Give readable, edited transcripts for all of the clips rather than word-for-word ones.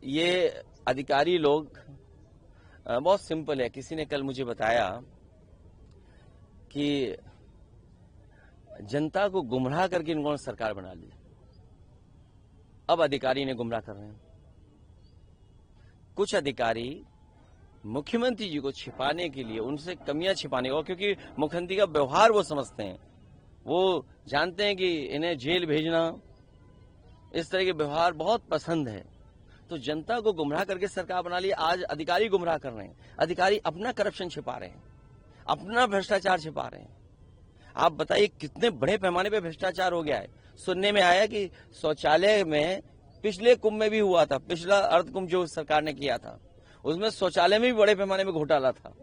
ये अधिकारी लोग बहुत सिंपल है। किसी ने कल मुझे बताया कि जनता को गुमराह करके इन्होंने सरकार बना ली। अब अधिकारी ने गुमराह कर रहे हैं। कुछ अधिकारी मुख्यमंत्री जी को छिपाने के लिए, उनसे कमियां छिपाने को, क्योंकि मुख्यमंत्री का व्यवहार वो समझते हैं, वो जानते हैं कि इन्हें जेल भेजना, इस तरह के व्यवहार बहुत पसंद है, तो जनता को गुमराह करके सरकार बना ली। आज अधिकारी गुमराह कर रहे हैं। अधिकारी अपना करप्शन छिपा रहे हैं, अपना भ्रष्टाचार छिपा रहे हैं। आप बताइए कितने बड़े पैमाने पे भ्रष्टाचार हो गया है। सुनने में आया कि शौचालय में पिछले कुंभ में भी हुआ था, पिछला अर्ध कुंभ जो सरकार ने किया था, उसमें शौचालय में भी बड़े पैमाने में घोटाला था।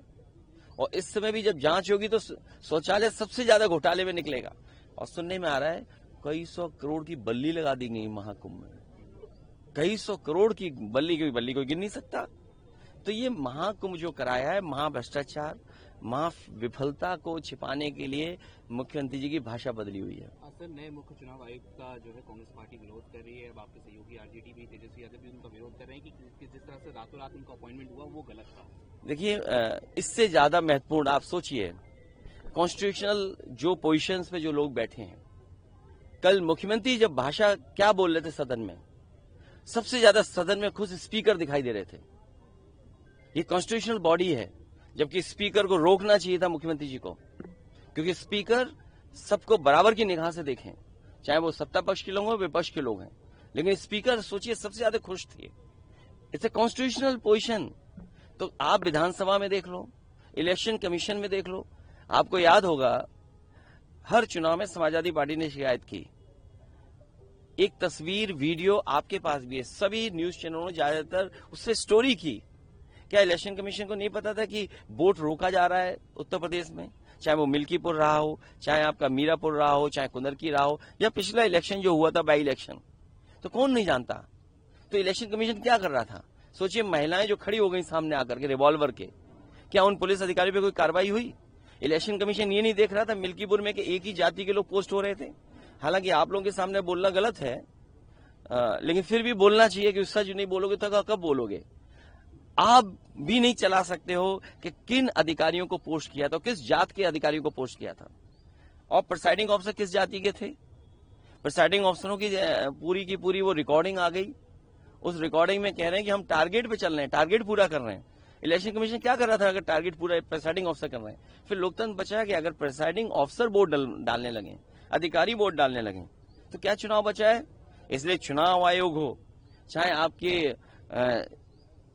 और इस समय भी जब जांच होगी तो शौचालय सबसे ज्यादा घोटाले में निकलेगा। और सुनने में आ रहा है कई 100 करोड़ की बल्ली लगा दी गई महाकुंभ में। कई 100 करोड़ की बल्ली कोई गिन नहीं सकता। तो ये महाकुंभ जो कराया है, महाभ्रष्टाचार, विफलता को छिपाने के लिए मुख्यमंत्री जी की भाषा बदली हुई है। सर, नए मुख्य चुनाव आयुक्त का जो है कांग्रेस पार्टी विरोध कर रही है। अब आपके सहयोगी आरजेडी भी, तेजस्वी यादव भी उनका विरोध कर रहे हैं कि जिस तरह से रातों रात उनका अपॉइंटमेंट हुआ वो गलत था। देखिए, इससे ज्यादा महत्वपूर्ण आप सोचिए, कॉन्स्टिट्यूशनल जो पोजीशंस पे जो लोग बैठे हैं, कल मुख्यमंत्री जब भाषा क्या बोल रहे थे सदन में, सबसे ज्यादा सदन में खुद स्पीकर दिखाई दे रहे थे। ये कॉन्स्टिट्यूशनल बॉडी है, जबकि स्पीकर को रोकना चाहिए था मुख्यमंत्री जी को, क्योंकि स्पीकर सबको बराबर की निगाह से देखें, चाहे वो सत्ता पक्ष के लोग हो, विपक्ष के लोग हैं। लेकिन स्पीकर सोचिए सबसे ज्यादा खुश थे। It's a constitutional position. तो आप विधानसभा में देख लो, इलेक्शन कमीशन में देख लो, आपको याद होगा हर चुनाव में समाजवादी पार्टी ने शिकायत की। एक तस्वीर, वीडियो आपके पास भी है, सभी न्यूज चैनलों ने ज्यादातर उससे स्टोरी की। क्या इलेक्शन कमीशन को नहीं पता था कि वोट रोका जा रहा है उत्तर प्रदेश में? चाहे वो मिल्कीपुर रहा हो, चाहे आपका मीरापुर रहा हो, चाहे कुंदरकी रहा हो, या पिछला इलेक्शन जो हुआ था बाई इलेक्शन, तो कौन नहीं जानता। तो इलेक्शन कमीशन क्या कर रहा था? सोचिए, महिलाएं जो खड़ी हो गई सामने आकर के रिवॉल्वर के, क्या उन पुलिस अधिकारियों पे कोई कार्रवाई हुई? इलेक्शन कमीशन ये नहीं देख रहा था मिल्कीपुर में कि एक ही जाति के लोग पोस्ट हो रहे थे? हालांकि आप लोगों के सामने बोलना गलत है, लेकिन फिर भी बोलना चाहिए कि सच नहीं बोलोगे तो कब बोलोगे? आप भी नहीं चला सकते हो कि किन अधिकारियों को पोस्ट किया था, किस जात के अधिकारियों को पोस्ट किया था, और प्रिसाइडिंग ऑफिसर किस जाति के थे। प्रिसाइडिंग ऑफिसरों की पूरी वो रिकॉर्डिंग आ गई। उस रिकॉर्डिंग में कह रहे हैं कि हम टारगेट पे चल रहे हैं, टारगेट पूरा कर रहे हैं। इलेक्शन कमीशन क्या कर रहा था अगर टारगेट पूरा प्रिसाइडिंग ऑफिसर कर रहे हैं? फिर लोकतंत्र बचा कि अगर प्रिसाइडिंग ऑफिसर वोट डालने लगे, अधिकारी वोट डालने लगे, तो क्या चुनाव बचा है? इसलिए चुनाव आयोग हो, चाहे आपके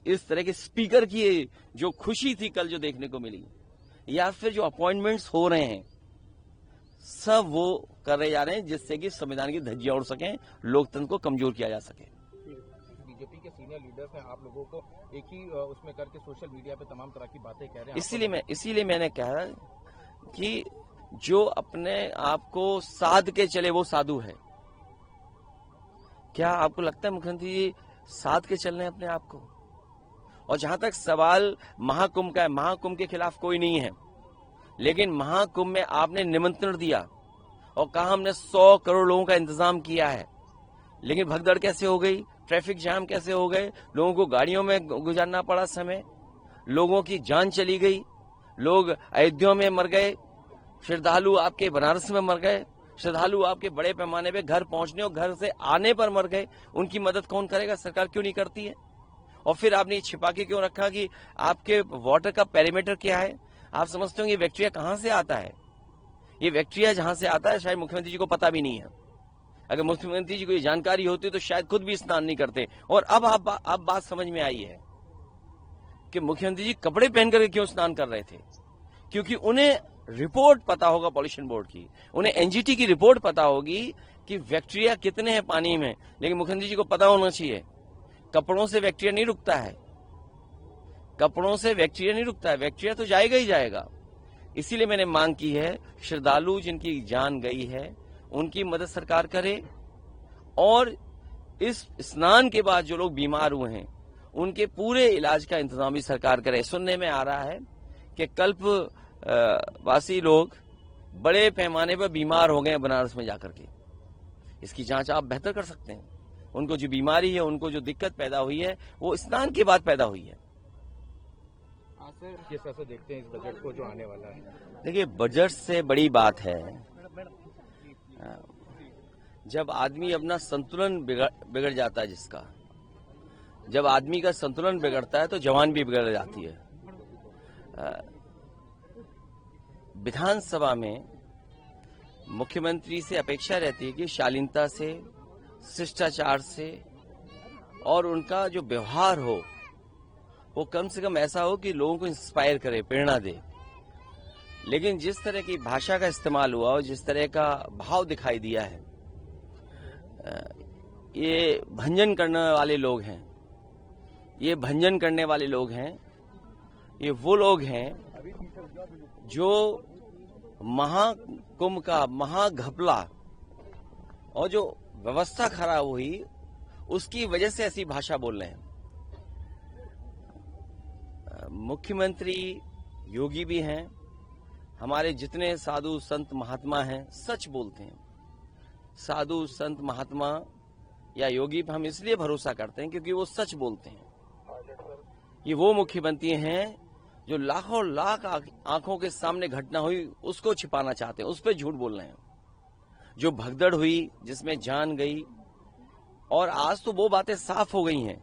इस तरह के स्पीकर की जो खुशी थी कल जो देखने को मिली, या फिर जो अपॉइंटमेंट्स हो रहे हैं, सब वो कर रहे जा रहे हैं जिससे कि संविधान की धज्जियां उड़ सकें, लोकतंत्र को कमजोर किया जा सके। बीजेपी के सीनियर लीडर्स हैं, आप लोगों को एक ही उसमें करके सोशल मीडिया पे तमाम तरह की बातें कह रहे हैं। इसीलिए मैंने कहा कि जो अपने आप को साध के चले वो साधु है। क्या आपको लगता है मुख्यमंत्री जी साध के चल रहे हैं अपने आप को? और जहां तक सवाल महाकुंभ का है, महाकुंभ के खिलाफ कोई नहीं है, लेकिन महाकुंभ में आपने निमंत्रण दिया और कहा हमने 100 करोड़ लोगों का इंतजाम किया है, लेकिन भगदड़ कैसे हो गई, ट्रैफिक जाम कैसे हो गए, लोगों को गाड़ियों में गुजारना पड़ा समय, लोगों की जान चली गई, लोग अयोध्या में मर गए, श्रद्धालु आपके बनारस में मर गए, श्रद्धालु आपके बड़े पैमाने पे घर पहुंचने और घर से आने पर मर गए। उनकी मदद कौन करेगा? सरकार क्यों नहीं करती है? और फिर आपने छिपा के क्यों रखा कि आपके वाटर का पेरीमीटर क्या है? आप समझते हो ये बैक्टीरिया कहां से आता है? ये बैक्टीरिया जहां से आता है शायद मुख्यमंत्री जी को पता भी नहीं है। अगर मुख्यमंत्री जी को ये जानकारी होती तो शायद खुद भी स्नान नहीं करते। और अब बात समझ में आई है कि मुख्यमंत्री जी कपड़े पहन करके क्यों स्नान कर रहे थे, क्योंकि उन्हें रिपोर्ट पता होगा पॉल्यूशन बोर्ड की, उन्हें एनजीटी की रिपोर्ट पता होगी कि बैक्टीरिया कितने हैं पानी में, लेकिन मुख्यमंत्री जी को पता होना चाहिए कपड़ों से बैक्टीरिया नहीं रुकता है, कपड़ों से बैक्टीरिया नहीं रुकता है, बैक्टीरिया तो जाएगा ही जाएगा। इसीलिए मैंने मांग की है श्रद्धालु जिनकी जान गई है उनकी मदद सरकार करे, और इस स्नान के बाद जो लोग बीमार हुए हैं उनके पूरे इलाज का इंतजाम भी सरकार करे। सुनने में आ रहा है कि कल्प वासी लोग बड़े पैमाने पर बीमार हो गए बनारस में जाकर के। इसकी जांच आप बेहतर कर सकते हैं। उनको जो बीमारी है, उनको जो दिक्कत पैदा हुई है, वो स्नान के बाद पैदा हुई है। सर किस तरह से देखते हैं इस बजट को जो आने वाला है? देखिए, बजट से बड़ी बात है जब आदमी अपना संतुलन बिगड़ जाता है, जिसका जब आदमी का संतुलन बिगड़ता है तो जवान भी बिगड़ जाती है। विधानसभा में मुख्यमंत्री से अपेक्षा रहती है कि शालीनता से, शिष्टाचार से और उनका जो व्यवहार हो वो कम से कम ऐसा हो कि लोगों को इंस्पायर करे, प्रेरणा दे। लेकिन जिस तरह की भाषा का इस्तेमाल हुआ और जिस तरह का भाव दिखाई दिया है, ये भंजन करने वाले लोग हैं। ये भंजन करने वाले लोग हैं, ये वो लोग हैं जो महाकुंभ का महाघपला और जो व्यवस्था खराब हुई उसकी वजह से ऐसी भाषा बोल रहे हैं। मुख्यमंत्री योगी भी हैं, हमारे जितने साधु संत महात्मा हैं सच बोलते हैं। साधु संत महात्मा या योगी पर हम इसलिए भरोसा करते हैं क्योंकि वो सच बोलते हैं। ये वो मुख्यमंत्री हैं जो लाखों लाख आंखों के सामने घटना हुई उसको छिपाना चाहते हैं, उस पर झूठ बोल रहे हैं। जो भगदड़ हुई, जिसमें जान गई, और आज तो वो बातें साफ हो गई हैं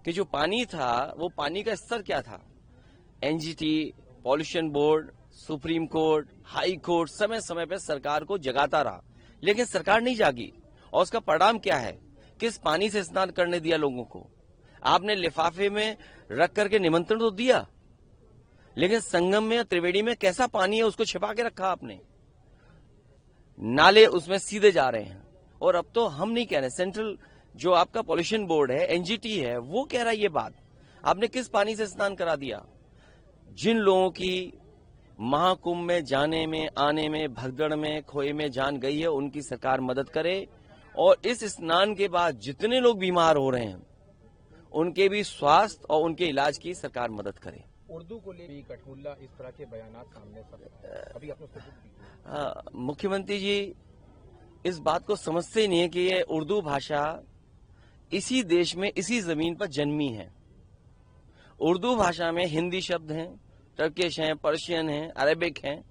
कि जो पानी था वो पानी का स्तर क्या था। NGT, pollution board, supreme court, high court समय समय पर सरकार को जगाता रहा, लेकिन सरकार नहीं जागी। और उसका परिणाम क्या है? किस पानी से स्नान करने दिया लोगों को? आपने लिफाफे में रख करके निमंत्रण तो दिया, लेकिन संगम में, त्रिवेणी में कैसा पानी है उसको छिपा के रखा आपने। नाले उसमें सीधे जा रहे हैं। और अब तो हम नहीं कह रहे, सेंट्रल जो आपका पॉल्यूशन बोर्ड है, एनजीटी है, वो कह रहा है ये बात। आपने किस पानी से स्नान करा दिया? जिन लोगों की महाकुंभ में जाने में, आने में, भगदड़ में, खोए में जान गई है, उनकी सरकार मदद करे। और इस स्नान के बाद जितने लोग बीमार हो रहे हैं उनके भी स्वास्थ्य और उनके इलाज की सरकार मदद करे। उर्दू को लेकर कठमुल्ला इस तरह के बयानात सामने अभी आपने मुख्यमंत्री जी इस बात को समझते ही नहीं है कि ये उर्दू भाषा इसी देश में, इसी जमीन पर जन्मी है। उर्दू भाषा में हिंदी शब्द हैं, टर्किश हैं, पर्शियन हैं, अरेबिक हैं।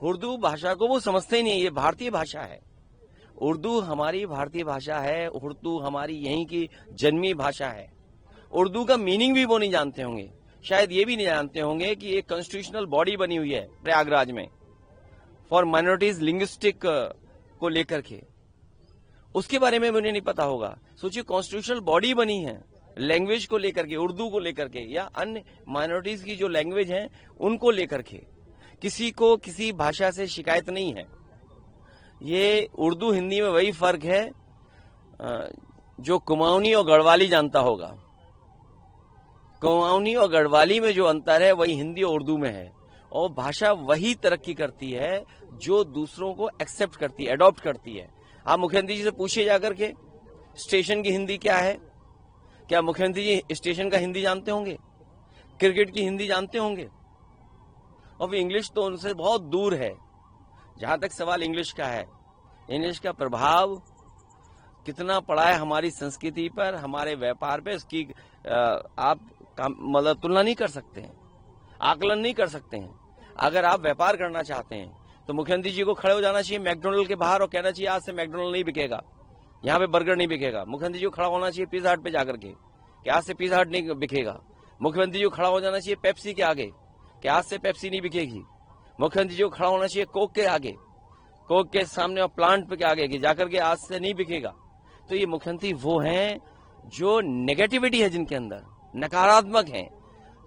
उर्दू भाषा को वो समझते ही नहीं है, ये भारतीय भाषा है। उर्दू हमारी भारतीय भाषा है, उर्दू हमारी यहीं की जन्मी भाषा है। उर्दू का मीनिंग भी वो नहीं जानते होंगे। शायद ये भी नहीं जानते होंगे कि एक कॉन्स्टिट्यूशनल बॉडी बनी हुई है प्रयागराज में फॉर माइनॉरिटीज लिंग्विस्टिक को लेकर के, उसके बारे में उन्हें नहीं पता होगा। सोचिए, कॉन्स्टिट्यूशनल बॉडी बनी है लैंग्वेज को लेकर के, उर्दू को लेकर के, या अन्य माइनॉरिटीज की जो लैंग्वेज है उनको लेकर के। किसी को किसी भाषा से शिकायत नहीं है। ये उर्दू हिंदी में वही फर्क है जो कुमाऊनी और गढ़वाली जानता होगा। कुमाऊनी और गढ़वाली में जो अंतर है वही हिंदी और उर्दू में है। और भाषा वही तरक्की करती है जो दूसरों को एक्सेप्ट करती है, अडॉप्ट करती है। आप मुख्यमंत्री जी से पूछिए जाकर के स्टेशन की हिंदी क्या है। क्या मुख्यमंत्री जी स्टेशन का हिंदी जानते होंगे? क्रिकेट की हिंदी जानते होंगे? और फिर इंग्लिश तो उनसे बहुत दूर है। जहां तक सवाल इंग्लिश का है, इंग्लिश का प्रभाव कितना पड़ा है हमारी संस्कृति पर, हमारे व्यापार पे, इसकी आप मतलब तुलना नहीं कर सकते हैं, आकलन नहीं कर सकते हैं। अगर आप व्यापार करना चाहते हैं तो मुख्यमंत्री जी को खड़े हो जाना चाहिए मैकडोनल्ड के बाहर और कहना चाहिए आज से मैकडोनल्ड नहीं बिकेगा, यहाँ पे बर्गर नहीं बिकेगा। मुख्यमंत्री जी को खड़ा होना चाहिए पिज्जा हट पे जाकर के कि आज से पिज्जा हट नहीं बिकेगा। मुख्यमंत्री जी को खड़ा हो जाना चाहिए पेप्सी के आगे कि आज से पेप्सी नहीं बिकेगी। मुख्यमंत्री जी को खड़ा होना चाहिए कोक के आगे, कोक के सामने और प्लांट पे के आगे कि जाकर के आज से नहीं बिकेगा। तो ये मुख्यमंत्री वो हैं जो नेगेटिविटी है जिनके अंदर, नकारात्मक हैं,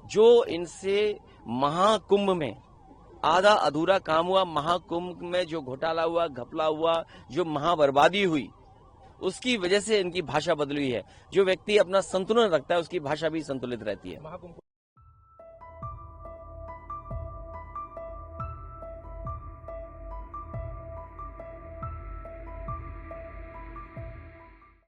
जो इनसे महाकुंभ में आधा अधूरा काम हुआ, महाकुंभ में जो घोटाला हुआ, घपला हुआ, जो महाबर्बादी हुई, उसकी वजह से इनकी भाषा बदली है। जो व्यक्ति अपना संतुलन रखता है उसकी भाषा भी संतुलित रहती है।